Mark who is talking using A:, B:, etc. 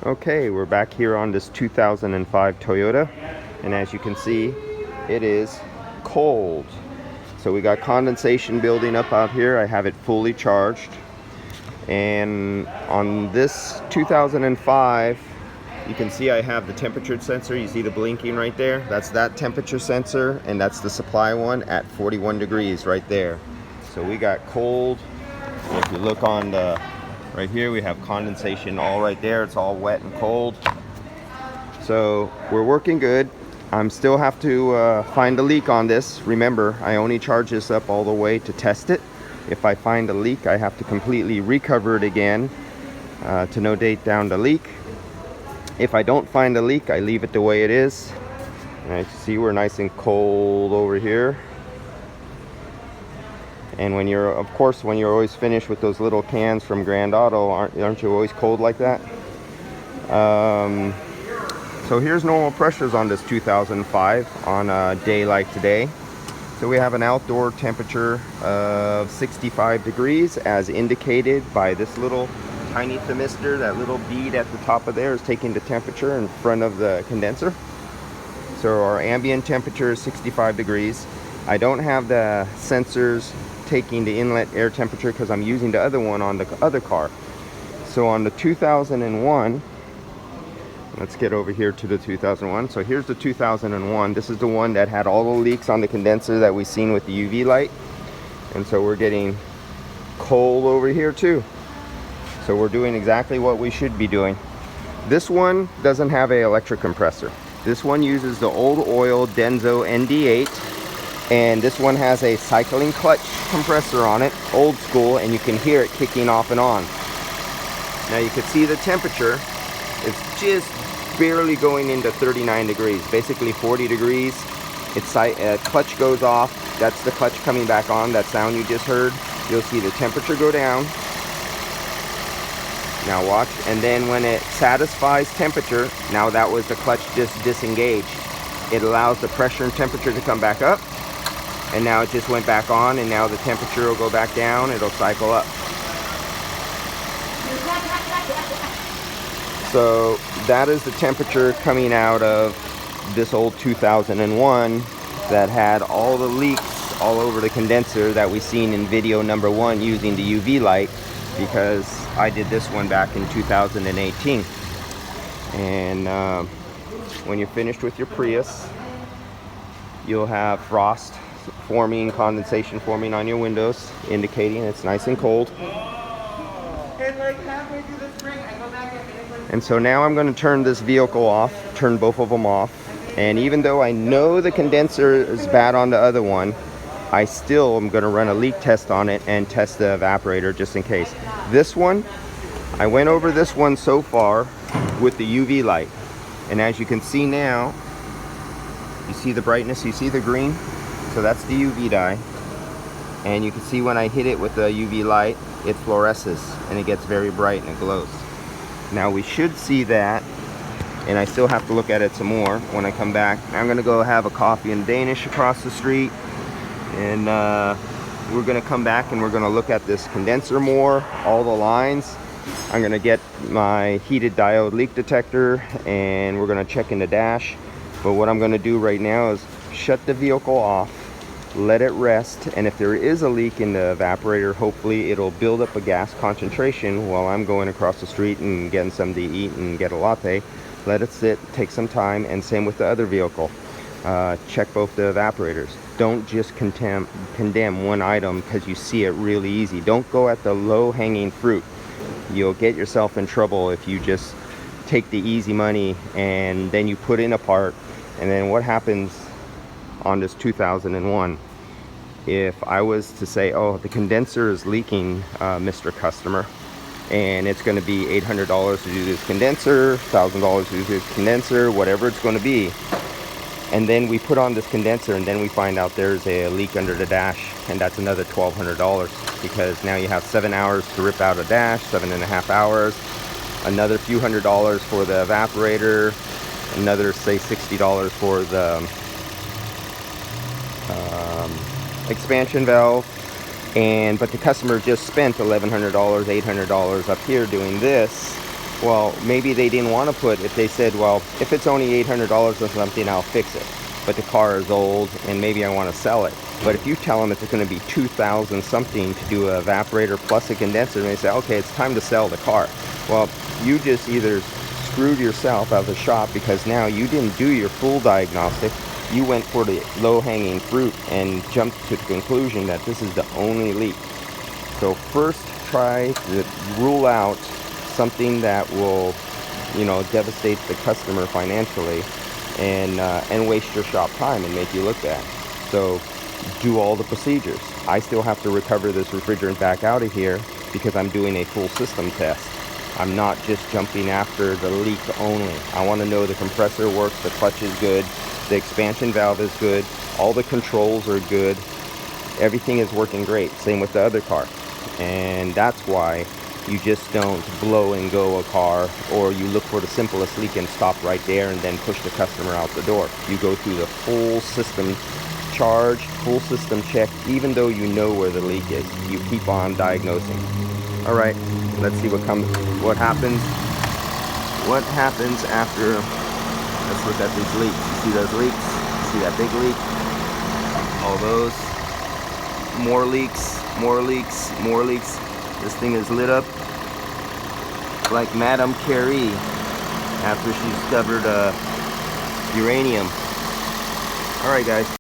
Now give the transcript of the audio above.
A: Okay, we're back here on this 2005 Toyota, and as you can see, it is cold. So we got condensation building up out here. I have it fully charged, and on this 2005, you can see I have the temperature sensor. You see the blinking right there? That's that temperature sensor, and that's the supply one at 41 degrees right there. So we got cold. And if you look on the right here, we have condensation all right there. It's all wet and cold. So we're working good. I'm still have to find a leak on this. Remember, I only charge this up all the way to test it. If I find a leak, I have to completely recover it again to no date down the leak. If I don't find a leak, I leave it the way it is. And as you see, we're nice and cold over here. And when you're, of course, when you're always finished with those little cans from Grand Auto, aren't you always cold like that? So here's normal pressures on this 2005 on a day like today. So we have an outdoor temperature of 65 degrees as indicated by this little tiny thermistor. That little bead at the top of there is taking the temperature in front of the condenser. So our ambient temperature is 65 degrees. I don't have the sensors taking the inlet air temperature because I'm using the other one on the other car. So on the 2001, let's get over here to the 2001. So here's the 2001. This is the one that had all the leaks on the condenser that we've seen with the UV light. And so we're getting cold over here too. So we're doing exactly what we should be doing. This one doesn't have an electric compressor. This one uses the old oil Denso ND8. And this one has a cycling clutch compressor on it, old school, and you can hear it kicking off and on. Now you can see the temperature. It's just barely going into 39 degrees, basically 40 degrees. It's clutch goes off. That's the clutch coming back on. That sound you just heard. You'll see the temperature go down. Now watch, and then when it satisfies temperature, now that was the clutch just disengaged. It allows the pressure and temperature to come back up. And now it just went back on, and now the temperature will go back down. It'll cycle up. So that is the temperature coming out of this old 2001 that had all the leaks all over the condenser that we seen in video number 1 using the UV light, because I did this one back in 2018. And when you're finished with your Prius, you'll have frost forming, condensation forming on your windows, indicating it's nice and cold.
B: And like halfway through the spring, I go back and
A: And so now I'm going to turn this vehicle off, turn both of them off. And even though I know the condenser is bad on the other one, I still am going to run a leak test on it and test the evaporator just in case. This one, I went over this one so far with the UV light. And as you can see now, you see the brightness, you see the green? So that's the UV dye. And you can see when I hit it with the UV light, it fluoresces and it gets very bright and it glows. Now we should see that, and I still have to look at it some more when I come back. I'm gonna go have a coffee in Danish across the street, and we're gonna come back and we're gonna look at this condenser more, all the lines. I'm gonna get my heated diode leak detector and we're gonna check in the dash. But what I'm gonna do right now is shut the vehicle off, let it rest, and if there is a leak in the evaporator, hopefully it'll build up a gas concentration while I'm going across the street and getting something to eat and get a latte. Let it sit, take some time, and same with the other vehicle. Check both the evaporators. Don't just condemn one item because you see it really easy. Don't go at the low-hanging fruit. You'll get yourself in trouble if you just take the easy money and then you put in a part, and then what happens on this 2001, if I was to say, oh, the condenser is leaking, Mr. Customer, and it's going to be $800 to do this condenser, $1,000 to do this condenser, whatever it's going to be, and then we put on this condenser and then we find out there's a leak under the dash, and that's another $1,200, because now you have 7 hours to rip out a dash, 7.5 hours, another few $100 for the evaporator, another say $60 for the expansion valve, but the customer just spent $1,100, $800 up here doing this, Well, maybe they didn't want to put, if they said, well, if it's only $800 or something, I'll fix it. But the car is old and maybe I want to sell it. But if you tell them it's going to be 2,000 something to do an evaporator plus a condenser, and they say, okay, it's time to sell the car. Well, you just either screwed yourself out of the shop, because now you didn't do your full diagnostic. You went for the low-hanging fruit and jumped to the conclusion that this is the only leak. So first, try to rule out something that will, you know, devastate the customer financially and waste your shop time and make you look bad. So do all the procedures. I still have to recover this refrigerant back out of here because I'm doing a full system test. I'm not just jumping after the leak only. I want to know the compressor works, the clutch is good, the expansion valve is good, all the controls are good, everything is working great. Same with the other car. And that's why you just don't blow and go a car, or you look for the simplest leak and stop right there and then push the customer out the door. You go through the full system charge, full system check, even though you know where the leak is. You keep on diagnosing. All right, let's see what happens. What happens after? Let's look at these leaks. You see those leaks? See that big leak? All those. More leaks, more leaks, more leaks. This thing is lit up like Madame Curie after she discovered uranium. All right, guys.